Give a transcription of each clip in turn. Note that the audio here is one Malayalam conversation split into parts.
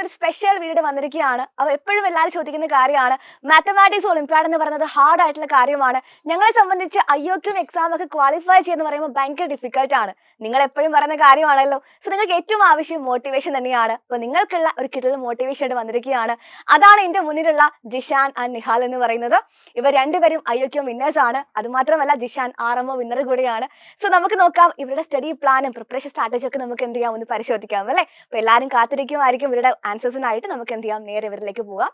ഒരു സ്പെഷ്യൽ വീഡിയോ വന്നിരിക്കുകയാണ്. അപ്പോൾ എപ്പോഴും എല്ലാവരും ചോദിക്കുന്ന കാര്യമാണ്, മാത്തമാറ്റിക്സ് ഒളിമ്പ്യാഡ് എന്ന് പറയുന്നത് ഹാർഡ് ആയിട്ടുള്ള കാര്യമാണ്. ഞങ്ങളെ സംബന്ധിച്ച് IOQ എക്സാം ഒക്കെ ക്വാളിഫൈ ചെയ്യുന്ന പറയുമ്പോൾ ഭയങ്കര ഡിഫിക്കൽട്ട് ആണ്. നിങ്ങൾ എപ്പോഴും പറയുന്ന കാര്യമാണല്ലോ. സോ നിങ്ങൾക്ക് ഏറ്റവും ആവശ്യം മോട്ടിവേഷൻ തന്നെയാണ്. അപ്പോൾ നിങ്ങൾക്കുള്ള ഒരു കിട്ടുന്ന മോട്ടിവേഷൻ ആയിട്ട് വന്നിരിക്കുകയാണ്. അതാണ് എൻ്റെ മുന്നിലുള്ള ജിഷാൻ ആൻഡ് നിഹാൽ എന്ന് പറയുന്നത്. ഇവർ രണ്ടുപേരും IOQ വിന്നേഴ്സ് ആണ്. അതുമാത്രമല്ല ജിഷാൻ RMO വിന്നർ കൂടിയാണ്. സോ നമുക്ക് നോക്കാം ഇവരുടെ സ്റ്റഡി പ്ലാനും പ്രിപ്പറേഷൻ സ്ട്രാറ്റജി ഒക്കെ നമുക്ക് എന്ത് ചെയ്യാം ഒന്ന് പരിശോധിക്കാം അല്ലേ. അപ്പോൾ എല്ലാവരും കാത്തിരിക്കുമായിരിക്കും ഇവരുടെ ആൻസേഴ്സിനായിട്ട്. നമുക്ക് എന്ത് ചെയ്യാം നേരെ ഇവരിലേക്ക് പോകാം.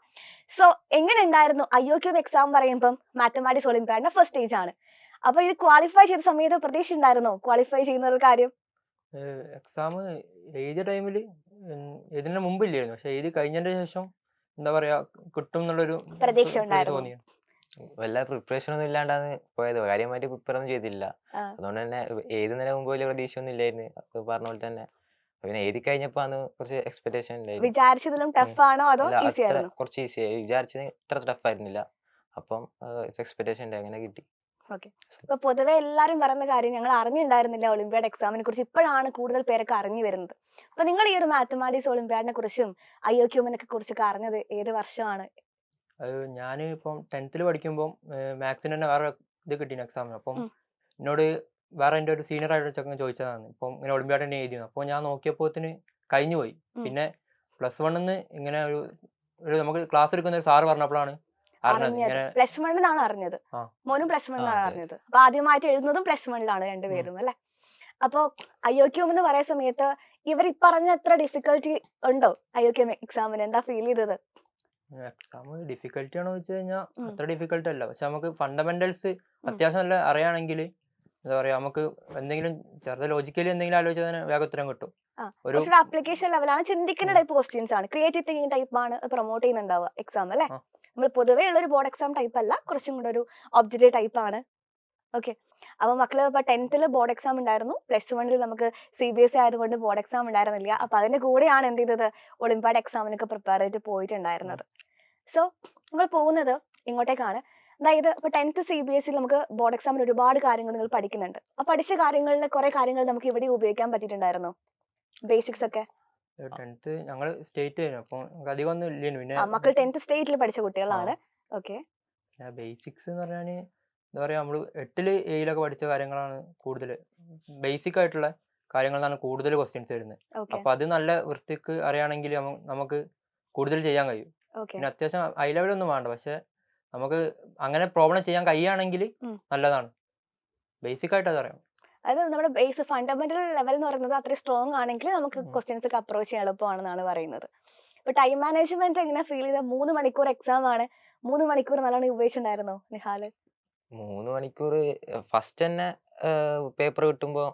സോ എങ്ങനെ ഉണ്ടായിരുന്നു IOQ എക്സാം പറയുമ്പം മാത്തമാറ്റിക്സ് ഒളിമ്പ്യാഡിന്റെ ഫസ്റ്റ് സ്റ്റേജ് ആണ്. അപ്പൊ ഇത് ക്വാളിഫൈ ചെയ്ത സമയത്ത് പ്രതീക്ഷ ഉണ്ടായിരുന്നോ ക്വാളിഫൈ ചെയ്യുന്ന ഒരു കാര്യം? എക്സാം എഴുതിയ ടൈമിൽ ഇതിന് മുമ്പില്ലായിരുന്നു, പക്ഷെ എഴുതി കഴിഞ്ഞതിന് ശേഷം എന്താ പറയാ കിട്ടും എന്നുള്ളൊരു പ്രതീക്ഷ ഉണ്ടായിരുന്നു. വല്ല പ്രിപ്പറേഷൻ ഒന്നും ഇല്ലാണ്ടാണ് പോയത്. കാര്യമായിട്ട് പ്രിപ്പയർ ഒന്നും ചെയ്തില്ല. അതുകൊണ്ട് തന്നെ എഴുതുന്നതിന് മുമ്പ് വലിയ പ്രതീക്ഷ ഒന്നും ഇല്ലായിരുന്നു. അത് പറഞ്ഞ പോലെ തന്നെ പിന്നെ എഴുതി കഴിഞ്ഞപ്പോ കുറച്ച് എക്സ്പെക്ടേഷൻ ഉണ്ടായിരുന്നു. വിചാരിച്ചതിലും ടഫ് ആണോ അതോ ഈസി ആയിരുന്നോ? കുറച്ച് ഈസി ആയി. വിചാരിച്ചത് ഇത്ര ടഫ് ആയിരുന്നില്ല. അപ്പം എക്സ്പെക്ടേഷൻ ഉണ്ട്, അങ്ങനെ കിട്ടി. ഓക്കെ. ഇപ്പൊ പൊതുവെ എല്ലാരും പറയുന്ന കാര്യം ഞങ്ങൾ അറിഞ്ഞിട്ടുണ്ടായിരുന്നില്ല ഒളിമ്പ്യാഡ് എക്സാമിനെ കുറിച്ച്. ഇപ്പോഴാണ് കൂടുതൽ പേരൊക്കെ അറിഞ്ഞു വരുന്നത്. അപ്പൊ നിങ്ങൾ ഈ ഒരു മാത്തമാറ്റിക്സ് ഒളിമ്പ്യാഡിനെ കുറിച്ചും IOQ കുറിച്ചൊക്കെ അറിഞ്ഞത് ഏത് വർഷമാണ്? ഞാൻ ഇപ്പം 10th പഠിക്കുമ്പോൾ മാത്സിന് തന്നെ വേറെ ഇത് കിട്ടിയ എക്സാമിന്. അപ്പം എന്നോട് വേറെ എൻ്റെ ഒരു സീനിയർ ആയിട്ട് ചെക്കൻ ചോദിച്ചതാണ്, ഇപ്പം ഇങ്ങനെ ഒളിമ്പ്യാഡ് തന്നെ എഴുതിയത്. അപ്പോൾ ഞാൻ നോക്കിയപ്പോത്തിന് കഴിഞ്ഞു പോയി. പിന്നെ +1 ഇങ്ങനെ ഒരു നമുക്ക് ക്ലാസ് എടുക്കുന്ന ഒരു സാറ് പറഞ്ഞപ്പോഴാണ് അറിഞ്ഞത്. +1 അറിഞ്ഞത്. മോനും +1 അറിഞ്ഞത്. അപ്പൊ ആദ്യമായിട്ട് എഴുതുന്നതും +1 രണ്ടുപേരും അല്ലെ. അപ്പൊ IOQ എന്ന് പറയുന്ന സമയത്ത് ഇവർ ഈ പറഞ്ഞ എത്ര ഡിഫിക്കൽട്ടി ഉണ്ടോ IOQ എക്സാമിന്? എന്താ ഫീൽ ചെയ്തത്? എക്സാം ഡിഫിക്കൽട്ടി ആണോ ചോദിച്ചു കഴിഞ്ഞാൽ അത്ര ഡിഫിക്കൽട്ട് അല്ല. പക്ഷെ നമുക്ക് ഫണ്ടമെന്റൽസ് അത്യാവശ്യം നല്ല അറിയാണെങ്കിൽ എന്താ പറയാ, നമുക്ക് എന്തെങ്കിലും ചെറുത് ലോജിക്കലി എന്തെങ്കിലും ആലോചിച്ചാൽ വേഗം ഉത്തരം കിട്ടും. ഒരു ആപ്ലിക്കേഷൻ ലെവലാണ്, ചിന്തിക്കുന്ന ടൈപ്പ് ക്വസ്റ്റ്യൻസ് ആണ്, ക്രിയേറ്റീവ് തിങ്കിങ് ടൈപ്പ് ആണ് പ്രൊമോട്ട് ചെയ്യുന്നുണ്ടാവുക എക്സാം അല്ലെ. നമ്മൾ പൊതുവേ ഉള്ള ഒരു ബോർഡ് എക്സാം ടൈപ്പ് അല്ല, കുറച്ചും കൂടെ ഒരു ഒബ്ജക്റ്റീവ് ടൈപ്പ് ആണ്. ഓക്കെ. അപ്പൊ മക്കള് ഇപ്പൊ 10th ബോർഡ് എക്സാം ഉണ്ടായിരുന്നു, +1 നമുക്ക് CBSE ആയതുകൊണ്ട് ബോർഡ് എക്സാം ഉണ്ടായിരുന്നില്ല. അപ്പൊ അതിന്റെ കൂടെയാണ് എന്ത് ചെയ്തത് ഒളിമ്പ്യാഡ് എക്സാമിനൊക്കെ പ്രിപ്പയർ ചെയ്തിട്ട് പോയിട്ടുണ്ടായിരുന്നത്. സോ നമ്മൾ പോകുന്നത് ഇങ്ങോട്ടേക്കാണ്. അതായത് ഇപ്പൊ 10th CBSE നമുക്ക് ബോർഡ് എക്സാമിന് ഒരുപാട് കാര്യങ്ങൾ നിങ്ങൾ പഠിക്കുന്നുണ്ട്. ആ പഠിച്ച കാര്യങ്ങളിൽ കുറെ കാര്യങ്ങൾ നമുക്ക് ഇവിടെ ഉപയോഗിക്കാൻ പറ്റിയിട്ടുണ്ടായിരുന്നോ? ബേസിക്സ് ഒക്കെ 10th ഞങ്ങൾ സ്റ്റേറ്റ് ആയിരുന്നു, അപ്പൊ അധികം ഒന്നും ഇല്ലേനു. പിന്നെ മക്കൾ 10th സ്റ്റേറ്റിൽ പഠിച്ച കുട്ടികളാണ്. ഓക്കെ. ബേസിക്സ് എന്ന് പറഞ്ഞാല് എന്താ പറയാ, നമ്മള് 8ൽ 7ലൊക്കെ പഠിച്ച കാര്യങ്ങളാണ് കൂടുതൽ, ബേസിക് ആയിട്ടുള്ള കാര്യങ്ങളാണ് കൂടുതൽ ക്വസ്റ്റ്യൻസ് വരുന്നത്. അപ്പൊ അത് നല്ല വൃത്തിക്ക് അറിയാണെങ്കിൽ നമുക്ക് കൂടുതൽ ചെയ്യാൻ കഴിയും. പിന്നെ അത്യാവശ്യം ഹൈ ലെവൽ ഒന്നും വേണ്ട, പക്ഷെ നമുക്ക് അങ്ങനെ പ്രോബ്ലം ചെയ്യാൻ കഴിയുകയാണെങ്കിൽ നല്ലതാണ്. ബേസിക് ആയിട്ട് അതറിയാം. അത് നമ്മുടെ ബേസ് ഫണ്ടമെന്റൽ ലെവൽ എന്ന് പറയുന്നത് അത്ര സ്ട്രോങ് ആണെങ്കിൽ നമുക്ക് ക്വസ്റ്റ്യൻസ് ഒക്കെ അപ്രോച്ച് ചെയ്യാൻ എളുപ്പമാണെന്നാണ് പറയുന്നത്. ഇപ്പൊ ടൈം മാനേജ്മെന്റ് എങ്ങനെ ഫീൽ ചെയ്ത? 3 മണിക്കൂർ എക്സാം ആണ്. 3 മണിക്കൂർ നല്ലോണം ഉപയോഗിച്ചിട്ടുണ്ടായിരുന്നോ നിഹാല്? 3 മണിക്കൂർ ഫസ്റ്റ് തന്നെ പേപ്പർ കിട്ടുമ്പോ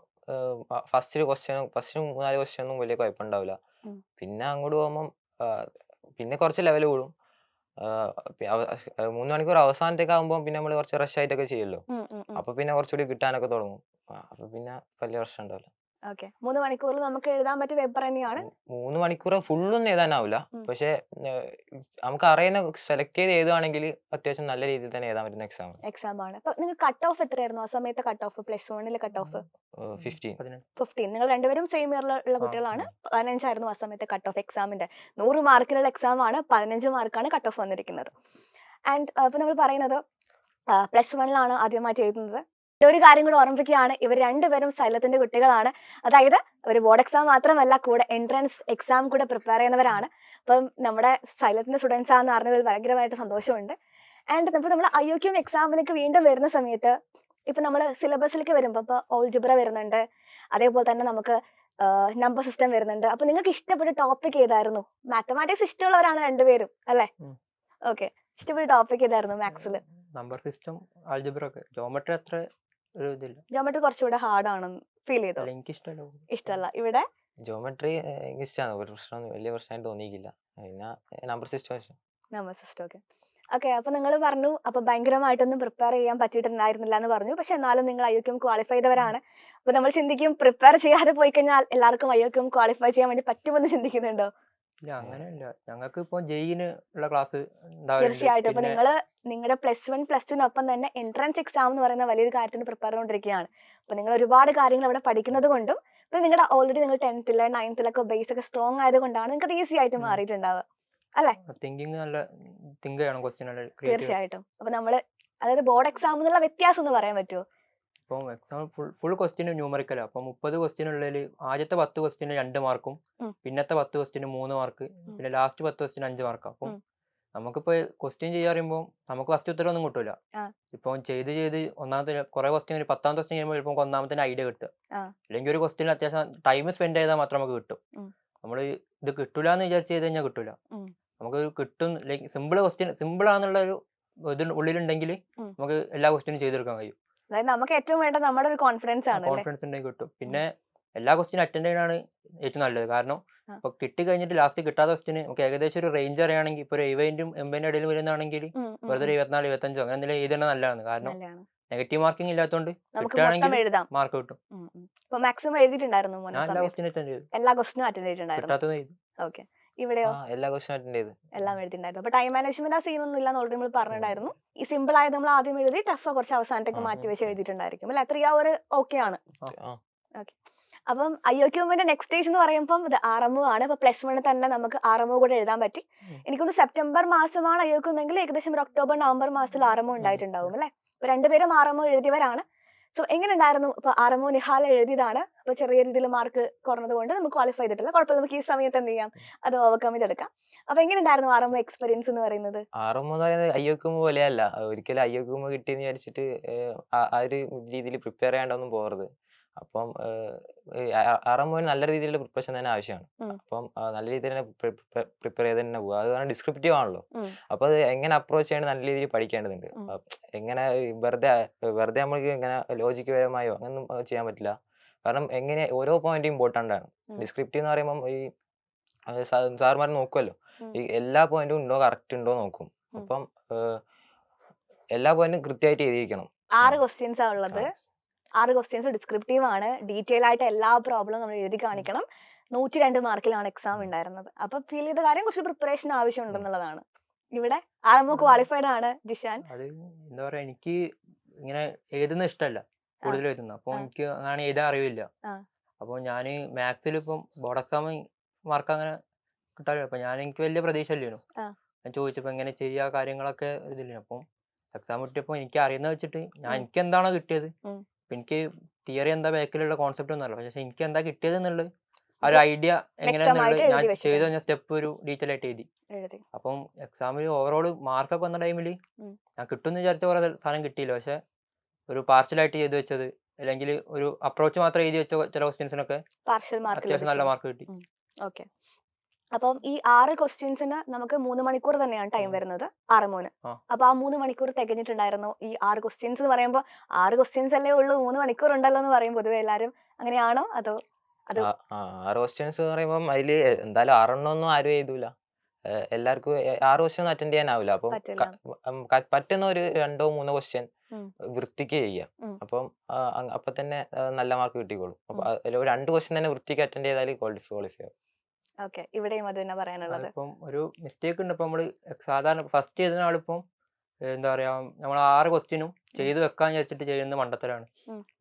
ഫസ്റ്റ് 4 ക്വസ്റ്റ്യനും വലിയ കുഴപ്പമുണ്ടാവില്ല. പിന്നെ അങ്ങോട്ട് പോകുമ്പം പിന്നെ കുറച്ച് ലെവൽ കൂടും. 3 മണിക്കൂർ അവസാനത്തേക്ക് ആകുമ്പോൾ പിന്നെ നമ്മൾ കുറച്ച് റഷ് ആയിട്ടൊക്കെ ചെയ്യുമല്ലോ. അപ്പൊ പിന്നെ കുറച്ചുകൂടി കിട്ടാനൊക്കെ തുടങ്ങും. അപ്പൊ പിന്നെ വലിയ പ്രശ്നം ഉണ്ടാവില്ല. 3 മണിക്കൂറിൽ നമുക്ക് എഴുതാൻ പറ്റിയ പേപ്പർ തന്നെയാണ്. 3 മണിക്കൂർ ഫുള്ളൊന്നും എഴുതാനാവില്ല, പക്ഷെ നമുക്ക് അറിയുന്ന സെലക്ട് ചെയ്ത് എഴുതുകയാണെങ്കിൽ അത്യാവശ്യം നല്ല രീതിയിൽ തന്നെ എഴുതാൻ പറ്റുന്ന എക്സാം ആണ്. അപ്പൊ നിങ്ങൾ കട്ട് ഓഫ് എത്രയായിരുന്നു ആ സമയത്ത്? Cut off +1 cut off 15. നിങ്ങൾ രണ്ടുപേരും സെയിം ഇയറിലുള്ള കുട്ടികളാണ്. 15 ആയിരുന്നു ആ സമയത്ത് കട്ട് ഓഫ് എക്സാമിന്റെ. 100 മാർക്കിലുള്ള എക്സാം ആണ്, 15 മാർക്കാണ് കട്ട് ഓഫ് വന്നിരിക്കുന്നത്. ആൻഡ് ഇപ്പൊ നമ്മൾ പറയുന്നത് +1 ആദ്യമായിട്ട് എഴുതുന്നത്. ഒരു കാര്യം കൂടെ ഓർമ്മിപ്പിക്കുകയാണ്, ഇവർ രണ്ടുപേരും സൈലത്തിന്റെ കുട്ടികളാണ്. അതായത് ഒരു ബോർഡ് എക്സാം മാത്രമല്ല, കൂടെ എൻട്രൻസ് എക്സാം കൂടെ പ്രിപ്പയർ ചെയ്യുന്നവരാണ്. അപ്പം നമ്മുടെ സൈലത്തിന്റെ സ്റ്റുഡൻസ് ആണെന്ന് അറിഞ്ഞതിൽ ഭയങ്കരമായിട്ട് സന്തോഷമുണ്ട്. ആൻഡ് ഇപ്പൊ നമ്മൾ IOQ എക്സാമിലേക്ക് വീണ്ടും വരുന്ന സമയത്ത് ഇപ്പൊ നമ്മൾ സിലബസിലേക്ക് വരുമ്പോൾ ഇപ്പൊ ഓൾജിബ്ര വരുന്നുണ്ട്, അതേപോലെ തന്നെ നമുക്ക് നമ്പർ സിസ്റ്റം വരുന്നുണ്ട്. അപ്പൊ നിങ്ങൾക്ക് ഇഷ്ടപ്പെട്ട ടോപ്പിക് ഏതായിരുന്നു? മാത്തമാറ്റിക്സ് ഇഷ്ടമുള്ളവരാണ് രണ്ടുപേരും അല്ലെ? ഓക്കെ. ഇഷ്ടപ്പെട്ട ടോപ്പിക് ഏതായിരുന്നു മാത്സിൽ? നമ്പർ സിസ്റ്റം, ആൾജിബ്ര ഒക്കെ. ജോമെട്രി അത്ര ഒരു ഇതില്ല. ജോമെട്രി കുറച്ചുകൂടെ ഹാർഡ് ആണെന്ന് ഫീൽ ചെയ്തോ? എനിക്ക് ഇഷ്ടമല്ല. ഇവിടെ ജോമെട്രി ഇഷ്ടമാണ്, ഒരു പ്രശ്നം വലിയ പ്രശ്നമായിട്ട് തോന്നിയില്ല. പിന്നെ നമ്പർ സിസ്റ്റം. ഓക്കെ. അപ്പൊ നിങ്ങൾ പറഞ്ഞു അപ്പൊ ഭയങ്കരമായിട്ടൊന്നും പ്രിപ്പയർ ചെയ്യാൻ പറ്റിയിട്ടുണ്ടായിരുന്നില്ല എന്ന് പറഞ്ഞു. പക്ഷെ എന്നാലും നിങ്ങൾ IOQ ക്വാളിഫൈ ചെയ്തവരാണ്. അപ്പൊ നമ്മൾ ചിന്തിക്കും പ്രിപ്പയർ ചെയ്യാതെ പോയി കഴിഞ്ഞാൽ എല്ലാവർക്കും IOQ ക്വാളിഫൈ ചെയ്യാൻ വേണ്ടി പറ്റുമെന്ന് ചിന്തിക്കുന്നുണ്ടോ? ഇല്ല, അങ്ങനെയല്ല. ഞങ്ങൾക്ക് ഇപ്പൊ ജെയിന് ഉള്ള ക്ലാസ് തീർച്ചയായിട്ടും. അപ്പൊ നിങ്ങളുടെ +1 +2 തന്നെ എൻട്രൻസ് എക്സാം എന്ന് പറയുന്ന വലിയൊരു കാര്യത്തിന് പ്രിപ്പയർ ചെയ്തുകൊണ്ടിരിക്കുകയാണ്. അപ്പൊ നിങ്ങൾ ഒരുപാട് കാര്യങ്ങൾ അവിടെ പഠിക്കുന്നത് കൊണ്ടും ഇപ്പൊ നിങ്ങളുടെ ഓൾറെഡി നിങ്ങൾ 10th 9th ബേസ് ഒക്കെ സ്ട്രോങ് ആയതുകൊണ്ടാണ് നിങ്ങൾക്ക് ഈസി ആയിട്ട് മാറിയിട്ടുണ്ടാവുക അല്ലെ? തിങ്കിങ് നല്ല തിങ്ക് ചെയ്യണം, ക്വസ്റ്റ്യൻ നല്ല തീർച്ചയായിട്ടും. അപ്പൊ നമ്മള് അതായത് ബോർഡ് എക്സാം എന്നുള്ള വ്യത്യാസം ഒന്ന് പറയാൻ പറ്റുമോ? ഇപ്പം എക്സാം ഫുൾ ക്വസ്റ്റ്യൻ ന്യൂമറിക്കല. അപ്പൊ 30 ക്വസ്റ്റ്യൻ ഉള്ളതിൽ ആദ്യത്തെ 10 ക്വസ്റ്റ്യന് 2 മാർക്കും, പിന്നത്തെ 10 ക്വസ്റ്റ്യന് 3 മാർക്ക്, പിന്നെ ലാസ്റ്റ് 10 ക്വസ്റ്റ്യന് 5 മാർക്ക്. അപ്പം നമുക്കിപ്പോ ക്വസ്റ്റ്യൻ ചെയ്യാറുമ്പോ നമുക്ക് ഫസ്റ്റ് ഉത്തരം ഒന്നും കിട്ടൂല. ഇപ്പൊ ചെയ്ത് ഒന്നാമത്തെ കുറെ ക്വസ്റ്റ്യൻ 10ാമത്തെ ക്വസ്റ്റ്യൻ ചെയ്യുമ്പോൾ ചിലപ്പോൾ ഒന്നാമത്തെ ഐഡിയ കിട്ടുക, അല്ലെങ്കിൽ ഒരു ക്വസ്റ്റ്യൻ അത്യാവശ്യം ടൈം സ്പെൻഡ് ചെയ്താൽ മാത്രം നമുക്ക് കിട്ടും. നമ്മൾ ഇത് കിട്ടൂല എന്ന് വിചാരിച്ച് ചെയ്ത് കഴിഞ്ഞാൽ കിട്ടൂല. നമുക്ക് കിട്ടും, ലൈക്ക് സിമ്പിൾ ക്വസ്റ്റ്യൻ സിമ്പിൾ ആണെന്നുള്ള ഒരു ഇത് ഉള്ളിലുണ്ടെങ്കിൽ നമുക്ക് എല്ലാ ക്വസ്റ്റ്യനും ചെയ്തെടുക്കാൻ കഴിയും. അതായത് നമുക്ക് ഏറ്റവും വേണ്ട നമ്മുടെ ഒരു കോൺഫിഡൻസ് ആണ്. കോൺഫിഡൻസ് ഉണ്ടെങ്കിൽ കിട്ടും. പിന്നെ എല്ലാ ക്വസ്റ്റ്യനും അറ്റൻഡ് ചെയ്യാനാണ് ഏറ്റവും നല്ലത്. കാരണം ഇപ്പൊ കിട്ടി കഴിഞ്ഞിട്ട് ലാസ്റ്റ് കിട്ടാത്ത ക്വസ്റ്റ്യന് നമുക്ക് ഏകദേശം ഒരു റേഞ്ച് അറിയാണെങ്കിൽ ഇപ്പൊ ഒരു 70ും 80ന്റെ ഇടയിൽ വരുന്നതാണെങ്കിൽ വെറുതെ 24 25 അങ്ങനെ എന്തെങ്കിലും എഴുതുന്നത് നല്ലതാണ്. കാരണം നെഗറ്റീവ് മാർക്കിംഗ് ഇല്ലാത്തതുകൊണ്ട് കിട്ടുകയാണെങ്കിൽ മാർക്ക് കിട്ടും. മാക്സിമം എഴുതിയിട്ടുണ്ടായിരുന്നു ഞാൻ എല്ലാ ക്വസ്റ്റ്യനും അറ്റൻഡ് ചെയ്തു. എല്ലാ ക്വസ്റ്റ്യനും അറ്റൻഡ് ചെയ്തിട്ടുണ്ടായിരുന്നു. കിട്ടാത്തത് എഴുതി. ഓക്കെ, ഇവിടെയോ? എല്ലാ ക്വസ്റ്റ്യനും അറ്റൻഡ് ചെയ്തു, എല്ലാം എഴുതിയിട്ടുണ്ടായിരുന്നു. അപ്പൊ ടൈം മാനേജ്മെന്റ് ആ സീനൊന്നും ഇല്ലാന്ന് ഓൾറെഡി നമ്മൾ പറഞ്ഞിട്ടുണ്ടായിരുന്നു. ഈ സിമ്പിൾ ആയത് നമ്മൾ ആദ്യം എഴുതി, ടഫ് കുറച്ച് അവസാനത്തേക്ക് മാറ്റി വെച്ച് എഴുതിയിട്ടുണ്ടായിരിക്കും അല്ലെ? 3 hour ഓക്കെ ആണ്. ഓക്കെ, അപ്പം IOQMന്റെ നെക്സ്റ്റ് സ്റ്റേജ് എന്ന് പറയുമ്പോൾ ഇത് RMO ആണ്. ഇപ്പൊ +1 തന്നെ നമുക്ക് RMO കൂടെ എഴുതാൻ പറ്റി. എനിക്കൊന്ന് സെപ്റ്റംബർ മാസമാണ് IOQM എങ്കിൽ ഏകദേശം ഒരു ഒക്ടോബർ നവംബർ മാസത്തിൽ RMO ഉണ്ടായിട്ടുണ്ടാവും അല്ലെ? ഇപ്പൊ രണ്ടുപേരും RMO എഴുതിയവരാണ്. സോ എങ്ങനെ ഉണ്ടായിരുന്നു? ഇപ്പൊ RMO നിഹാൽ എഴുതിയതാണ്. അപ്പൊ ചെറിയ രീതിയിൽ മാർക്ക് കുറഞ്ഞത് കൊണ്ട് നമുക്ക് ക്വാളിഫൈ ചെയ്തിട്ടില്ല. കുഴപ്പമില്ല, നമുക്ക് ഈ സമയത്ത് എന്ത് ചെയ്യാം, അത് ഓവർകം ചെയ്തെടുക്കാം. അപ്പൊ എങ്ങനെ ഉണ്ടായിരുന്നു RMO എക്സ്പീരിയൻസ് എന്ന് പറയുന്നത്? RMO എന്ന് പറയുന്നത് IOQM പോലെയല്ല. ഒരിക്കലും IOQM കിട്ടിയെന്ന് വിചാരിച്ചിട്ട് ആ ഒരു രീതിയിൽ പ്രിപ്പയർ ചെയ്യാണ്ടൊന്നും പോകരുത്. അപ്പം RMO നല്ല രീതിയിലുള്ള പ്രിപ്പറേഷൻ തന്നെ ആവശ്യമാണ്. അപ്പം നല്ല രീതിയിൽ തന്നെ പ്രിപ്പയർ ചെയ്ത് തന്നെ പോകുക. അത് ഡിസ്ക്രിപ്റ്റീവ് ആണല്ലോ. അപ്പൊ അത് എങ്ങനെ അപ്രോച്ച് ചെയ്യേണ്ടത് നല്ല രീതിയിൽ പഠിക്കേണ്ടതുണ്ട്. എങ്ങനെ വെറുതെ നമ്മൾക്ക് ഇങ്ങനെ ലോജിക്ക് പരമായോ അങ്ങനൊന്നും ചെയ്യാൻ പറ്റില്ല. കാരണം എങ്ങനെ ഓരോ പോയിന്റും ഇമ്പോർട്ടന്റ് ആണ്. ഡിസ്ക്രിപ്റ്റീവ് എന്ന് പറയുമ്പോൾ ഈ സാറുമാർ നോക്കുമല്ലോ, ഈ എല്ലാ പോയിന്റും ഉണ്ടോ കറക്റ്റ് ഉണ്ടോ നോക്കും. അപ്പം എല്ലാ പോയിന്റും കൃത്യമായിട്ട് എഴുതിയിരിക്കണം. 6 ക്വസ്റ്റ്യൻസ് ആ ഉള്ളത്. 6 ക്വസ്റ്റ്യൻസ് ഡിസ്ക്രിപ്റ്റീവ് ആണ്. ഡീറ്റെയിൽ ആയിട്ട് എല്ലാ പ്രോബ്ലം നമ്മൾ എഴുതി കാണിക്കണം. 102 മാർക്കിലാണ് എക്സാം ഉണ്ടായിരുന്നത്. അപ്പൊ ഫീൽ ചെയ്ത കാര്യം കുറച്ച് പ്രിപ്പറേഷൻ ആവശ്യമുണ്ടെന്നുള്ളതാണ്. ഇവിടെ RMO ക്വാളിഫൈഡ് ആണ് ജിഷാൻ. അത് എന്താ പറയാ, എനിക്ക് ഇങ്ങനെ എഴുതുന്ന ഇഷ്ടമല്ല, കൂടുതൽ എഴുതുന്ന. അപ്പൊ എനിക്ക് അങ്ങനെ എഴുതാൻ അറിയില്ല. അപ്പൊ ഞാന് മാത്സിൽ ഇപ്പം ബോർഡ് എക്സാം മാർക്ക് അങ്ങനെ കിട്ടാറില്ല. അപ്പൊ എനിക്ക് വലിയ പ്രതീക്ഷ ഇല്ലേനു. ഞാൻ ചോദിച്ചപ്പോ എങ്ങനെ ചെയ്യാ കാര്യങ്ങളൊക്കെ ഇതില്ല. അപ്പം എക്സാം കിട്ടിയപ്പോ എനിക്ക് അറിയുന്ന വെച്ചിട്ട് എനിക്ക് എന്താണോ കിട്ടിയത്, എനിക്ക് തിയറി എന്താ ബാക്കിലുള്ള കോൺസെപ്റ്റ് ഒന്നും അറിയില്ല, പക്ഷെ എനിക്ക് എന്താ കിട്ടിയത് എന്നുള്ളത് ആ ഒരു ഐഡിയ എങ്ങനെയാന്നുള്ളത് ഞാൻ ചെയ്ത് കഴിഞ്ഞ സ്റ്റെപ്പ് ഒരു ഡീറ്റെയിൽ ആയിട്ട് എഴുതി. അപ്പം എക്സാമിൽ ഓവറോൾ മാർക്കൊക്കെ വന്ന ടൈമിൽ ഞാൻ കിട്ടുമെന്ന് വിചാരിച്ച കുറെ സാധനം കിട്ടിയില്ല. പക്ഷെ ഒരു പാർഷ്യലായിട്ട് ചെയ്ത് വെച്ചത്, അല്ലെങ്കിൽ ഒരു അപ്രോച്ച് മാത്രം എഴുതി വെച്ച ചില ക്വസ്റ്റ്യൻസിനൊക്കെ അത്യാവശ്യം നല്ല മാർക്ക് കിട്ടി. ഓക്കെ, അപ്പം ഈ 6 ക്വസ്റ്റ്യൻസിന് നമുക്ക് 3 മണിക്കൂർ തന്നെയാണ് ടൈം വരുന്നത് RMOന്. അപ്പൊ ആ 3 മണിക്കൂർ തികഞ്ഞിട്ടുണ്ടായിരുന്നു? ഈ 6 ക്വസ്റ്റ്യൻസ് എന്ന് പറയുമ്പോൾ 6 ക്വസ്റ്റ്യൻസ് അല്ലേ ഉള്ളൂ, 3 മണിക്കൂർ ഉണ്ടല്ലോ എന്ന് പറയും പൊതുവെ എല്ലാരും. അങ്ങനെയാണോ? അതോ 6 ക്വസ്റ്റ്യൻസ് എന്ന് പറയുമ്പോൾ അതിൽ എന്തായാലും 6 ഒന്നും ആരും എഴുതൂല. എല്ലാവർക്കും 6 ക്വസ്റ്റ്യൻ ഒന്നും അറ്റൻഡ് ചെയ്യാനാവില്ല. അപ്പം പറ്റുന്ന ഒരു 2 3 ക്വസ്റ്റ്യൻ വൃത്തിക്ക് ചെയ്യാം. അപ്പം അപ്പൊ തന്നെ നല്ല മാർക്ക് കിട്ടിക്കോളും. അപ്പൊ 2 ക്വസ്റ്റ്യൻ തന്നെ വൃത്തിക്ക് അറ്റൻഡ് ചെയ്താൽ ക്വാളിഫൈ ആവും. ഓക്കെ, ഇവിടെയും അത് തന്നെ പറയാനുള്ളത്. ഇപ്പം ഒരു മിസ്റ്റേക്ക് ഉണ്ട്. ഇപ്പൊ നമ്മള് സാധാരണ ഫസ്റ്റ് ചെയ്ത ആളിപ്പം എന്താ പറയാ, നമ്മൾ 6 ക്വസ്റ്റ്യനും ചെയ്ത് വെക്കാൻ വിചാരിച്ചിട്ട് ചെയ്യുന്ന മണ്ടത്തരാണ്.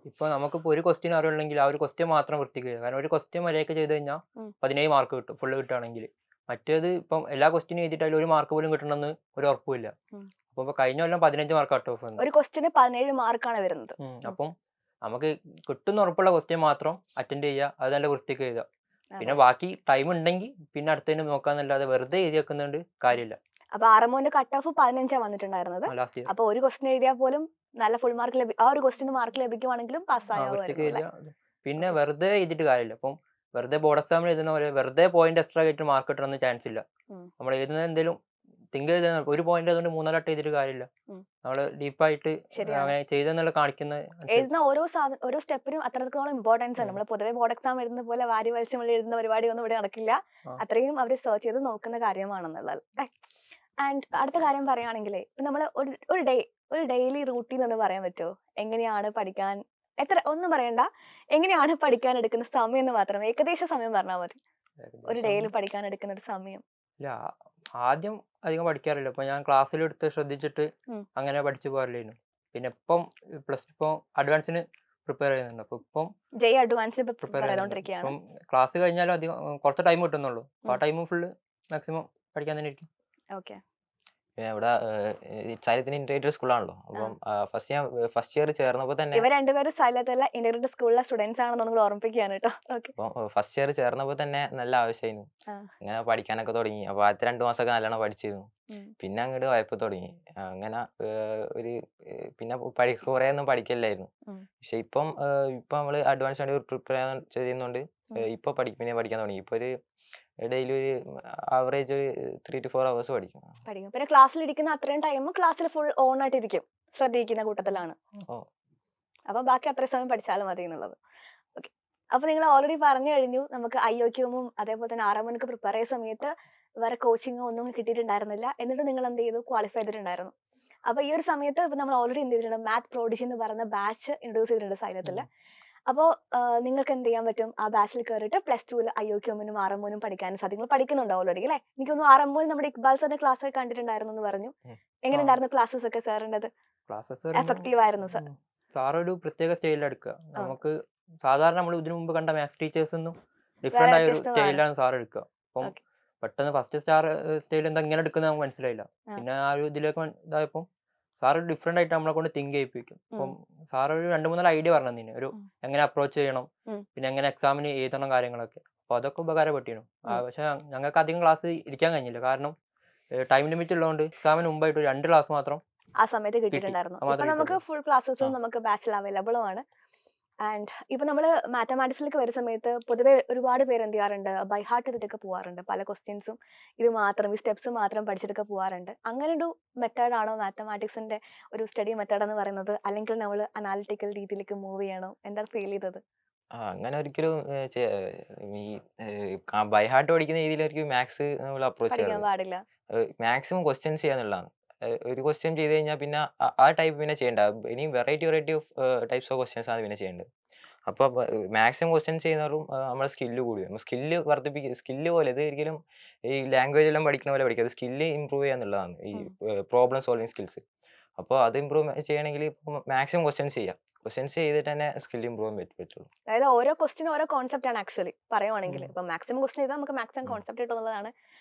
ഇപ്പൊ നമുക്കിപ്പോ ഒരു ക്വസ്റ്റ്യൻ അറിയുള്ളെങ്കിൽ ആ ഒരു ക്വസ്റ്റ്യൻ മാത്രം വൃത്തിക്ക് ചെയ്യുക. കാരണം ഒരു ക്വസ്റ്റ്യൻ മര്യാദയ്ക്ക് ചെയ്ത് കഴിഞ്ഞാൽ 17 മാർക്ക് കിട്ടും ഫുള്ള് കിട്ടുകയാണെങ്കിൽ. മറ്റേത് ഇപ്പം എല്ലാ ക്വസ്റ്റ്യനും എഴുതിയിട്ട് അതിൽ 1 മാർക്ക് പോലും കിട്ടണമെന്ന് ഒരു ഉറപ്പില്ല. അപ്പൊ കഴിഞ്ഞ കൊല്ലം 15 മാർക്ക് കട്ട് ഓഫ് വന്നു. ഒരു ക്വസ്റ്റ്യന് 17 മാർക്കാണ് വരുന്നത്. അപ്പം നമുക്ക് കിട്ടുന്ന ഉറപ്പുള്ള ക്വസ്റ്റ്യൻ മാത്രം അറ്റൻഡ് ചെയ്യുക, അത് നല്ല വൃത്തിക്ക് എഴുതുക. പിന്നെ ബാക്കി ടൈം ഉണ്ടെങ്കിൽ പിന്നെ അടുത്തതിന് നോക്കാന്നല്ലാതെ വെറുതെ എഴുതി വെക്കുന്നുണ്ട് കാര്യമില്ല. അപ്പൊ RMOന്റെ കട്ട് ഓഫ് 15 വന്നിട്ടുണ്ടായിരുന്നത്. അപ്പൊ ഒരു ക്വസ്റ്റ്യൻ എഴുതിയാൽ പോലും നല്ല ഫുൾ മാർക്ക് ആ ഒരു ക്വസ്റ്റ്യന് മാർക്ക് ലഭിക്കുവാണെങ്കിലും പാസ്സാകുമായിരുന്നു. പിന്നെ വെറുതെ എഴുതിയിട്ട് കാര്യമില്ല. അപ്പം വെറുതെ ബോർഡ് എക്സാമിൽ എഴുതുന്ന പോലെ വെറുതെ പോയിന്റ് എക്സ്ട്രാ ആയിട്ട് മാർക്ക് കിട്ടണമെന്ന് ചാൻസ് ഇല്ല. നമ്മൾ എഴുതുന്നത് എന്തെങ്കിലും തിങ്ക് ചെയ്ത ഒരു പോയിന്റ് അതുകൊണ്ട് 3 വട്ടം എഴുതിയിട്ട് കാര്യമില്ല. നമ്മള് ഡീപ്പായിട്ട് അങ്ങനെ ചെയ്തെന്നുള്ള കാണിക്കുന്ന എഴുതുന്ന ഓരോ സ്റ്റെപ്പിനും അത്രത്തോളം ഇമ്പോർട്ടൻസ് ആണ്. നമ്മൾ പൊതുവെ ബോർഡ് എക്സാം എഴുതുന്ന പോലെ വാരി വലിച്ച് എഴുതുന്ന പരിപാടി ഒന്നും ഇവിടെ നടക്കില്ല. അത്രയും അവർ സെർച്ച് ചെയ്ത് നോക്കുന്ന കാര്യമാണെന്നുള്ളത്. ആൻഡ് അടുത്ത കാര്യം പറയുകയാണെങ്കിൽ നമ്മൾ ഒരു ഡെയിലി റൂട്ടീൻ എന്ന് പറയാൻ പറ്റുമോ? എങ്ങനെയാണ് പഠിക്കാൻ, ഒന്നും പറയണ്ട, എങ്ങനെയാണ് പഠിക്കാൻ എടുക്കുന്ന സമയം എന്ന് മാത്രം ഏകദേശ സമയം പറഞ്ഞാൽ മതി. ഒരു ഡെയിലി പഠിക്കാൻ എടുക്കുന്ന ഒരു സമയം. ഇല്ല, ആദ്യം അധികം പഠിക്കാറില്ല. ഇപ്പൊ ഞാൻ ക്ലാസ്സിലെടുത്ത് ശ്രദ്ധിച്ചിട്ട് അങ്ങനെ പഠിച്ചു പോകാറില്ലായിരുന്നു. പിന്നെ ഇപ്പം പ്ലസ് ഇപ്പൊ അഡ്വാൻസിന് പ്രിപ്പയർ ചെയ്യുന്നുണ്ട്. അപ്പൊ ഇപ്പം ജെയ് അഡ്വാൻസിന് പ്രിപ്പയർ പ്രിപ്പയർ ചെയ്യുന്നുണ്ട്. ചെയ്തോണ്ടിരിക്കുകയാണ്. ഇപ്പം ക്ലാസ് കഴിഞ്ഞാലും അധികം കുറച്ച് ടൈം കിട്ടുന്നുള്ളൂ. അപ്പൊ ആ ഉം. ടൈം ഫുള്ള് മാക്സിമം പഠിക്കാൻ തന്നെ ഇരിക്കും. ഓക്കെ. പിന്നെ ഇവിടെ ഇച്ചാലത്തിന് ഇന്റഗ്രേറ്റഡ് സ്കൂളാണല്ലോ. അപ്പം ഫസ്റ്റ് ഇയർ ചേർന്നപ്പോൾ തന്നെ ഇവർ രണ്ടുപേരും സ്ഥലത്തുള്ള ഇന്റഗ്രേറ്റഡ് സ്കൂളിലെ സ്റ്റുഡൻസ് ആണെന്ന് നിങ്ങൾ ഓർമ്മിപ്പിക്കുകയാണ് കേട്ടോ. ഓക്കെ. അപ്പം ഫസ്റ്റ് ഇയർ ചേർന്നപ്പോൾ തന്നെ നല്ല ആവശ്യമായിരുന്നു. ആ. അങ്ങനെ പഠിക്കാനൊക്കെ തുടങ്ങി. അപ്പോൾ ആദ്യത്തെ 2 മാസമൊക്കെ നല്ലോണം പഠിച്ചിരുന്നു. ഉം. പിന്നെ അങ്ങോട്ട് വായ്പ തുടങ്ങി. അങ്ങനെ ഒരു പിന്നെ കുറേ ഒന്നും പഠിക്കില്ലായിരുന്നു. ഉം. പക്ഷെ ഇപ്പം നമ്മൾ അഡ്വാൻസ് വേണ്ടി പ്രിപ്പയർ ചെയ്യുന്നതുകൊണ്ട് ഇപ്പോൾ പിന്നെ പഠിക്കാൻ തുടങ്ങി. ഇപ്പോൾ ഒരു ഡെയിലി ഒരു ആവറേജ് ഒരു 3 to 4 hours പഠിക്കും. പിന്നെ ക്ലാസ്സിൽ ഇരിക്കുന്ന അത്രയും ടൈം ക്ലാസ്സിൽ ഫുൾ ഓൺ ആയിട്ടിരിക്കും, ശ്രദ്ധിക്കുന്ന കൂട്ടത്തിലാണ്. ഓ. അപ്പൊ ബാക്കി അത്രയും സമയം പഠിച്ചാലും മതി എന്നുള്ളത്. ഓക്കെ. അപ്പൊ നിങ്ങൾ ഓൾറെഡി പറഞ്ഞു കഴിഞ്ഞു നമുക്ക് IOQM അതേപോലെ തന്നെ RMNക്ക് പ്രിപ്പയർ ചെയ്ത സമയത്ത് വേറെ കോച്ചിങ്ങോ ഒന്നും കിട്ടിയിട്ടുണ്ടായിരുന്നില്ല. എന്നിട്ട് നിങ്ങൾ എന്ത് ചെയ്തു? ക്വാളിഫൈ ചെയ്തിട്ടുണ്ടായിരുന്നു. അപ്പൊ ഈ ഒരു സമയത്ത് ഇപ്പൊ നമ്മൾ ഓൾറെഡി എന്ത് ചെയ്തിട്ടുണ്ട്? മാത്ത് പ്രോഡിജി എന്ന് പറയുന്ന ബാച്ച് ഇൻട്രൊഡ്യൂസ് ചെയ്തിട്ടുണ്ട് സൈലത്തിൽ. അപ്പോൾ നിങ്ങൾക്ക് എന്ത് ചെയ്യാൻ പറ്റും? ആ ബാച്ചിൽ കയറിയിട്ട് +2 IOQMനും RMOനും പഠിക്കാനും സാധിക്കും. നിങ്ങൾ പഠിക്കുന്നുണ്ടോ ഓൾറെഡി അല്ലേ? എനിക്കൊന്ന് RMO നമ്മുടെ ഇക്ബാൽ സാറിന്റെ ക്ലാസ് ഒക്കെ കണ്ടിട്ടുണ്ടായിരുന്നു എന്ന് പറഞ്ഞു. എങ്ങനെ ഉണ്ടായിരുന്നു ക്ലാസ്സസ് ഒക്കെ സാറിൻ്റെത്? ക്ലാസ്സസ് എഫക്റ്റീവ് ആയിരുന്നു സാർ? സാർ ഒരു പ്രത്യേക സ്റ്റൈലിൽ എടുക്കുക. നമുക്ക് സാധാരണ നമ്മൾ ഇതിനു മുമ്പ് കണ്ട മാത്സ് ടീച്ചേഴ്സ് ഒന്നും ഡിഫറെന്റ് ആയ ഒരു സ്റ്റൈലാണ് സാർ എടുക്കുക. അപ്പം പെട്ടെന്ന് ഫസ്റ്റ് സ്റ്റൈൽ എന്താ ഇങ്ങനെ എടുക്കുന്നത് നമുക്ക് മനസ്സിലായില്ല. പിന്നെ ആ ഒരു ഇതിലേക്ക് ഇതായപ്പോൾ സാർ ഡിഫറെന്റ് ആയിട്ട് നമ്മളെ കൊണ്ട് തിങ്ക് ചെയ്യിപ്പിക്കും. അപ്പം സാർ ഒരു 2-3 ഐഡിയ പറഞ്ഞു തന്നെ ഒരു എങ്ങനെ അപ്രോച്ച് ചെയ്യണം, പിന്നെ എങ്ങനെ എക്സാമിന് എഴുതണം കാര്യങ്ങളൊക്കെ. അപ്പൊ അതൊക്കെ ഉപകാരപ്പെട്ടിരുന്നു. പക്ഷെ ഞങ്ങൾക്ക് അധികം ക്ലാസ് ഇരിക്കാൻ കഴിഞ്ഞില്ല. കാരണം ടൈം ലിമിറ്റ് ഉള്ളതുകൊണ്ട് എക്സാമിന് മുമ്പായിട്ട് 2 ക്ലാസ് മാത്രം ആ സമയത്ത് കിട്ടിയിട്ടുണ്ടായിരുന്നു. ഇപ്പൊ നമുക്ക് ഫുൾ ക്ലാസ്സസും നമുക്ക് ബാച്ചിൽ അവൈലബിളും ആണ്. ആൻഡ് ഇപ്പൊ നമ്മൾ മാത്തമാറ്റിക്സിലേക്ക് വരുന്ന സമയത്ത് പൊതുവെ ഒരുപാട് പേര് എന്ത് ചെയ്യാറുണ്ട്? ബൈ ഹാർട്ട് ചെയ്തിട്ടൊക്കെ പോകാറുണ്ട്. പല ക്വസ്റ്റ്യൻസും ഇത് മാത്രം ഈ സ്റ്റെപ്സ് മാത്രം പഠിച്ചിട്ടൊക്കെ പോകാറുണ്ട്. അങ്ങനെ ഒരു മെത്തേഡാണോ മാത്തമാറ്റിക്സിന്റെ ഒരു സ്റ്റഡി മെത്തേഡ് എന്ന് പറയുന്നത്? അല്ലെങ്കിൽ നമ്മൾ അനാലിറ്റിക്കൽ രീതിയിലേക്ക് മൂവ് ചെയ്യണോ? എന്താ ഫീൽ ചെയ്തത്? അങ്ങനെ ഒരിക്കലും ഈ ബൈ ഹാർട്ട് പഠിക്കുന്ന രീതിയിൽ ഒരിക്കലും മാത്സ് നമ്മൾ അപ്രോച്ച് പഠിക്കാൻ ചെയ്യാറില്ല. പാടില്ല. മാക്സിമം ക്വസ്റ്റ്യൻസ് ചെയ്യാന്നുള്ളതാണ്. ഒരു ക്വസ്റ്റ്യൻ ചെയ്ത് കഴിഞ്ഞാൽ പിന്നെ ആ ടൈപ്പ് പിന്നെ ചെയ്യേണ്ട. ഇനി variety of types of questions ആണ് പിന്നെ ചെയ്യേണ്ടത്. അപ്പോൾ മാക്സിമം ക്വസ്റ്റ്യൻസ് ചെയ്യുന്നവരും നമ്മുടെ സ്കില്ല് കൂടി വരും. സ്കില്ല് വർദ്ധിപ്പിക്കുക. സ്കില്ല് പോലെ ഇത് ഒരിക്കലും ഈ ലാംഗ്വേജ് എല്ലാം പഠിക്കുന്ന പോലെ പഠിക്കുക. അത് സ്കില്ല് ഇമ്പ്രൂവ് ചെയ്യുക എന്നുള്ളതാണ് ഈ പ്രോബ്ലം സോൾവിങ് സ്കിൽസ്. അപ്പോൾ അത് ഇമ്പ്രൂവ് ചെയ്യണമെങ്കിൽ മാക്സിമം ക്വസ്റ്റ്യൻസ് ചെയ്യാം. ക്വസ്റ്റ്യൻസ് ചെയ്തിട്ട് തന്നെ സ്കില്ല് ഇമ്പ്രൂവ് ചെയ്യാൻ പറ്റുള്ളൂ. അതായത് ഓരോ ക്വസ്റ്റിനും ഓരോ കോൺസെപ്റ്റ് ആണ് ആക്ച്വലി പറയുവാണെങ്കിൽ. ഇപ്പൊ മാക്സിമം ക്വസ്റ്റൻ ചെയ്താൽ നമുക്ക് മാക്സിമം കോൺസെപ്റ്റ് കിട്ടുന്നതാണ്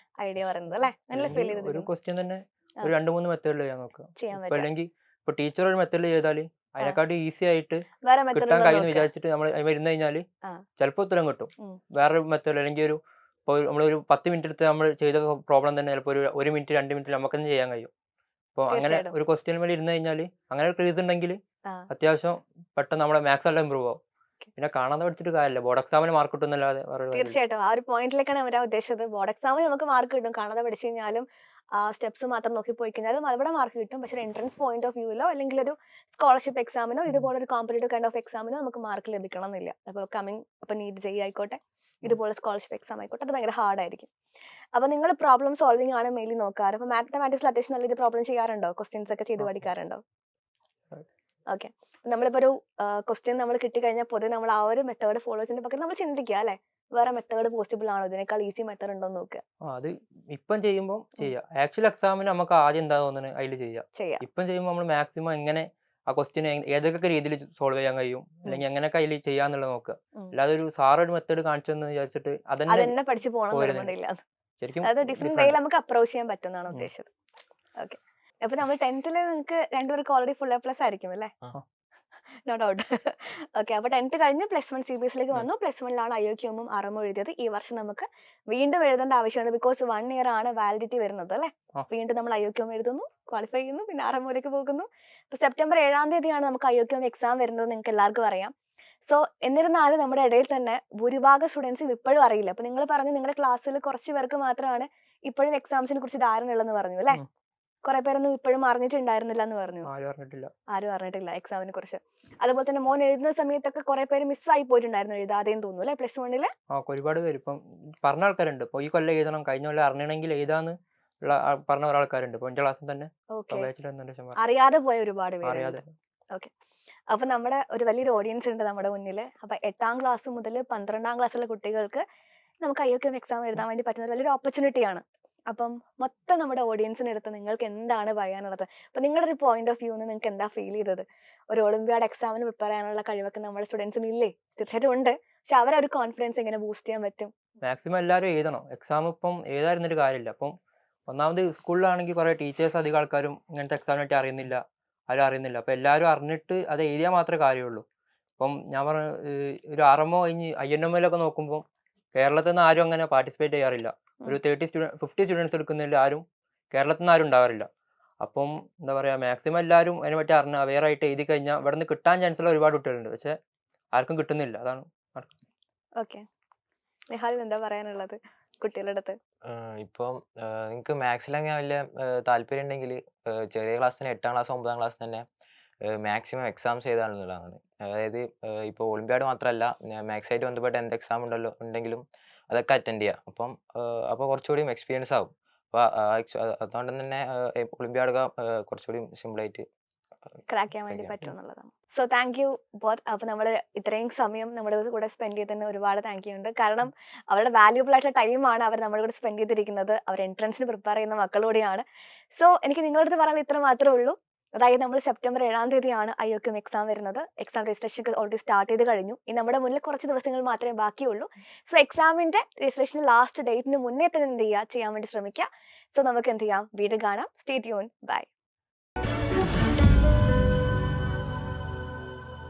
ഐഡിയ പറയുന്നത് അല്ലേ? നല്ല ഫീൽ ചെയ്തത് ഒരു ക്വസ്റ്റ്യൻ തന്നെ ഒരു 2-3 മെത്തേഡിൽ ചെയ്യാൻ നോക്കുക. ചെയ്യാൻ ഇപ്പൊ പറ്റും. അല്ലെങ്കിൽ ഇപ്പൊ ടീച്ചർ ഒരു മെത്തേഡിൽ ചെയ്താൽ അതിനെക്കാട്ടി ഈസി ആയിട്ട് വേറെ കിട്ടാൻ മെത്തേഡ് കഴിയുമെന്ന് വിചാരിച്ചിട്ട് നമ്മൾ ഇരുന്ന് കഴിഞ്ഞാൽ ചിലപ്പോൾ ഉത്തരം കിട്ടും. വേറൊരു മെത്തേഡ് അല്ലെങ്കിൽ ഇപ്പോൾ നമ്മളൊരു 10 മിനിറ്റ് എടുത്ത് നമ്മൾ ചെയ്ത പ്രോബ്ലം തന്നെ ചിലപ്പോൾ ഒരു 1 മിനിറ്റ് 2 മിനിറ്റ് നമുക്ക് തന്നെ ചെയ്യാൻ കഴിയും. അപ്പോൾ അങ്ങനെ ഒരു ക്വസ്റ്റ്യൻ മേലെ ഇരുന്ന് കഴിഞ്ഞാൽ അങ്ങനെ ഒരു ക്രീസ് ഉണ്ടെങ്കിൽ അത്യാവശ്യം പെട്ടെന്ന് നമ്മുടെ മാത്സ് എല്ലാം ഇമ്പ്രൂവ് ആവും. പിന്നെ കാണാതെ പഠിച്ചിട്ട് കാര്യമില്ല. ബോർഡ് എക്സാമിന് മാർക്ക് കിട്ടുന്നല്ലാതെ തീർച്ചയായിട്ടും ആ ഒരു പോയിന്റിലേക്കാണ് അവരാ ഉദ്ദേശിച്ചത്. ബോർഡ് എക്സാമിന് നമുക്ക് മാർക്ക് കിട്ടും, കാണാതെ പഠിച്ചു കഴിഞ്ഞാലും ആ സ്റ്റെപ്സ് മാത്രം നോക്കി പോയി കഴിഞ്ഞാലും അവിടെ മാർക്ക് കിട്ടും. പക്ഷേ എൻട്രൻസ് പോയിന്റ് ഓഫ് വ്യൂവിലോ അല്ലെങ്കിൽ ഒരു സ്കോളർഷിപ്പ് എക്സാമിനോ ഇതുപോലെ ഒരു കോമ്പറ്റേറ്റീവ് കൈൻഡ് ഓഫ് എക്സാമിനോ നമുക്ക് മാർക്ക് ലഭിക്കണം എന്നില്ല. അപ്പോൾ അപ്പോൾ നീറ്റ് ജെയ് ആയിക്കോട്ടെ, ഇതുപോലെ സ്കോളർഷിപ്പ് എക്സാം ആയിക്കോട്ടെ, അത് ഭയങ്കര ഹാർഡ് ആയിരിക്കും. അപ്പോൾ നിങ്ങൾ പ്രോബ്ലം സോൾവിംഗ് ആണ് മെയിൻലി നോക്കാറ്. അപ്പോൾ മാത്തമാറ്റിക്സിൽ അത്യാവശ്യം നല്ല രീതിയിൽ പ്രോബ്ലം ചെയ്യാറുണ്ടോ? ക്വസ്റ്റ്യൻസ് ഒക്കെ ചെയ്ത് പഠിക്കാറുണ്ടോ? ഓക്കെ. നമ്മളിപ്പോൾ ഒരു ക്വസ്റ്റ്യൻ നമ്മൾ കിട്ടിക്കഴിഞ്ഞാൽ പൊതുവെ നമ്മൾ ആ ഒരു മെത്തേഡ് ഫോളോ ചെയ്യുന്ന പകരം നമ്മൾ ചിന്തിക്കുക അല്ലേ, വേറെ മെത്തേഡ് പോസിബിൾ ആണോ, ഇതിനേക്കാൾ ഈസി മെത്തേഡ് ഉണ്ടോ എന്ന് നോക്കുക. അത് ഇപ്പം ചെയ്യുമ്പോൾ ചെയ്യാം. ആക്ച്വൽ എക്സാമിന് നമുക്ക് ആദ്യം എന്താ തോന്നുന്നത് അതിൽ ചെയ്യാം. ഇപ്പം ചെയ്യുമ്പോൾ നമ്മൾ മാക്സിമം എങ്ങനെ ആ ക്വസ്റ്റ്യൻ ഏതൊക്കെ രീതിയിൽ സോൾവ് ചെയ്യാൻ കഴിയും അല്ലെങ്കിൽ എങ്ങനെയൊക്കെ അതിൽ ചെയ്യാന്നുള്ളത് നോക്കുക. അല്ലാതെ ഒരു സാറൊരു മെത്തേഡ് കാണിച്ചെന്ന് വിചാരിച്ചിട്ട് അതന്നെ പഠിച്ചു പോകണം. അത് ഡിഫറെന്റ് വേയിൽ നമുക്ക് അപ്രോച്ച് ചെയ്യാൻ പറ്റുന്നതാണ് ഉദ്ദേശിച്ചത്. ഓക്കെ. അപ്പൊ നമ്മൾ 10th നിങ്ങൾക്ക് രണ്ടുപേർക്ക് ഓൾറെഡി ഫുൾ A+ ആയിരിക്കും അല്ലേ? No doubt. ഓക്കെ. അപ്പൊ 10th കഴിഞ്ഞ് +1 CBSE വന്നു. +1 IOQM RMO എഴുതിയത്. ഈ വർഷം നമുക്ക് വീണ്ടും എഴുതേണ്ട ആവശ്യമുണ്ട്. ബിക്കോസ് 1 year ആണ് വാലിഡിറ്റി വരുന്നത് അല്ലേ? വീണ്ടും നമ്മൾ IOQM എഴുതുന്നു, ക്വാളിഫൈ ചെയ്യുന്നു, പിന്നെ RMOയിലേക്ക് പോകുന്നു. ഇപ്പൊ സെപ്റ്റംബർ 7-ാം തീയതിയാണ് നമുക്ക് IOQM എക്സാം വരുന്നത്, നിങ്ങൾക്ക് എല്ലാവർക്കും അറിയാം. സോ എന്നിരുന്നാലും നമ്മുടെ ഇടയിൽ തന്നെ ഭൂരിഭാഗം സ്റ്റുഡൻസിന് ഇപ്പോഴും അറിയില്ല. അപ്പൊ നിങ്ങൾ പറഞ്ഞു നിങ്ങളുടെ ക്ലാസ്സിൽ കുറച്ച് പേർക്ക് മാത്രമാണ് ഇപ്പോഴും എക്സാംസിനെ കുറിച്ച് ധാരണ ഉള്ളതെന്ന് പറഞ്ഞു അല്ലേ? കുറെ പേരൊന്നും ഇപ്പോഴും അറിഞ്ഞിട്ടുണ്ടായിരുന്നില്ല എന്ന് പറഞ്ഞു. ആരും അറിഞ്ഞിട്ടില്ല എക്സാമിനെ കുറിച്ച്. അതുപോലെ തന്നെ മോൻ എഴുതുന്ന സമയത്തൊക്കെ കുറെ പേര് മിസ്സായി പോയിട്ടുണ്ടായിരുന്നു, എഴുതാതെയും തോന്നുന്നു അല്ലെ? +1 ഒരുപാട് പേര് ഇപ്പം പറഞ്ഞ ആൾക്കാരുണ്ട്. ഇപ്പൊ ഈ കൊല്ലം എഴുതണം, കഴിഞ്ഞ കൊല്ലം അറിയണമെങ്കിൽ എഴുതാന്ന് പറഞ്ഞ ഒരാൾക്കാരുണ്ട്. ഇപ്പൊ എന്റെ ക്ലാസ്സിൽ തന്നെ അറിയാതെ പോയ ഒരുപാട് പേര്. ഓക്കെ. അപ്പൊ നമ്മുടെ ഒരു വലിയൊരു ഓഡിയൻസ് ഉണ്ട് നമ്മുടെ മുന്നിൽ. അപ്പൊ 8ാം ക്ലാസ് മുതൽ 12ാം ക്ലാസ്സിലെ കുട്ടികൾക്ക് നമുക്ക് IOQM എക്സാം എഴുതാൻ വേണ്ടി പറ്റുന്ന വലിയൊരു ഓപ്പർച്യൂണിറ്റിയാണ്. അപ്പം മൊത്തം നമ്മുടെ ഓഡിയൻസിന് എടുത്ത് നിങ്ങൾക്ക് എന്താണ് പറയാനുള്ളത്? അപ്പൊ നിങ്ങളുടെ ഒരു പോയിന്റ് ഓഫ് വ്യൂന്ന് നിങ്ങൾക്ക് എന്താ ഫീൽ ചെയ്തത്? ഒരു ഒളിമ്പ്യാഡ് എക്സാമിന് പ്രിപ്പയർ ചെയ്യാനുള്ള കഴിവൊക്കെ നമ്മുടെ സ്റ്റുഡൻസിന് ഇല്ലേ? തീർച്ചയായിട്ടും ഉണ്ട്. പക്ഷെ അവരെ ഒരു കോൺഫിഡൻസ് എങ്ങനെ ബൂസ്റ്റ് ചെയ്യാൻ പറ്റും? മാക്സിമം എല്ലാവരും എഴുതണം. എക്സാം ഇപ്പം എഴുതാതിരുന്നിട്ട് കാര്യമില്ല. അപ്പം ഒന്നാമത് സ്കൂളിലാണെങ്കിൽ കുറേ ടീച്ചേഴ്സ് അധികം ആൾക്കാരും ഇങ്ങനത്തെ എക്സാമിനെ പറ്റി അറിയുന്നില്ല, ആരും അറിയുന്നില്ല. അപ്പം എല്ലാവരും അറിഞ്ഞിട്ട് അത് എഴുതിയാൽ മാത്രമേ കാര്യമുള്ളൂ. ഇപ്പം ഞാൻ പറഞ്ഞ ഒരു RMO കഴിഞ്ഞ് INMലൊക്കെ നോക്കുമ്പോൾ കേരളത്തിൽ നിന്ന് ആരും അങ്ങനെ പാർട്ടിസിപ്പേറ്റ് ചെയ്യാറില്ല. ഒരു 50 സ്റ്റുഡൻസ് എടുക്കുന്നതിൽ ആരും കേരളത്തിൽ നിന്ന് ആരും ഉണ്ടാവാറില്ല. അപ്പം എന്താ പറയുക, മാക്സിമം എല്ലാവരും അതിനെ പറ്റി അറിഞ്ഞ് അവെയർ ആയിട്ട് എഴുതി കഴിഞ്ഞാൽ ഇവിടെ നിന്ന് കിട്ടാൻ ചാൻസ് ഉള്ള ഒരുപാട് കുട്ടികളുണ്ട്. പക്ഷെ ആർക്കും കിട്ടുന്നില്ല. അതാണ് ഓക്കെ, നിഹാലിന് എന്താ പറയാനുള്ളത് കുട്ടികളുടെ അടുത്ത്? ഇപ്പം നിങ്ങൾക്ക് മാത്സിലങ്ങനെ വലിയ താല്പര്യം ഉണ്ടെങ്കിൽ ചെറിയ ക്ലാസ് തന്നെ 8ാം ക്ലാസ് 9ാം ക്ലാസ് തന്നെ മാക്സിമം എക്സാംസ് എഴുതാനുള്ളതാണ്. അതായത് ഇപ്പോൾ ഒളിമ്പ്യാഡ് മാത്രമല്ല, മാത്സായിട്ട് ബന്ധപ്പെട്ട എന്ത് എക്സാം ഉണ്ടെങ്കിലും അതൊക്കെ അറ്റൻഡ് ചെയ്യുക. അപ്പോൾ കുറച്ചുകൂടിയും എക്സ്പീരിയൻസ് ആവും. അപ്പോൾ അതുകൊണ്ട് തന്നെ ഒളിമ്പ്യാഡ് കുറച്ചുകൂടി സിമ്പിളായിട്ട് ക്രാക്ക് ചെയ്യാൻ വേണ്ടി പറ്റും എന്നുള്ളതാണ്. So thank you both. അപ്പൊ നമ്മൾ ഇത്രയും സമയം നമ്മുടെ കൂടെ സ്പെൻഡ് ചെയ്തതിന് ഒരുപാട് താങ്ക് യു ഉണ്ട്. കാരണം അവരുടെ വാല്യൂബിൾ ആയിട്ടുള്ള ടൈമാണ് അവർ നമ്മുടെ കൂടെ സ്പെൻഡ് ചെയ്തിരിക്കുന്നത്. അവർ എൻട്രൻസിന് പ്രിപ്പയർ ചെയ്യുന്ന മക്കളോടെയാണ്. സോ എനിക്ക് നിങ്ങളുടെ അടുത്ത് പറയാൻ ഇത്ര മാത്രമേ ഉള്ളൂ. അതായത് നമ്മൾ സെപ്റ്റംബർ 7-ാം തീയതിയാണ് IOCM എക്സാം വരുന്നത്. എക്സാം രജിസ്ട്രേഷൻ ഓൾറെഡി സ്റ്റാർട്ട് ചെയ്ത് കഴിഞ്ഞു. ഇനി നമ്മുടെ മുന്നിൽ കുറച്ച് ദിവസങ്ങൾ മാത്രമേ ബാക്കിയുള്ളൂ. സോ എക്സാമിന്റെ രജിസ്ട്രേഷൻ ലാസ്റ്റ് ഡേറ്റിന് മുന്നേ തന്നെ എന്ത് ചെയ്യുക, ചെയ്യാൻ വേണ്ടി ശ്രമിക്കുക. സോ നമുക്ക് എന്ത് ചെയ്യാം, വീണ്ടും കാണാം. Stay tune. ബൈ.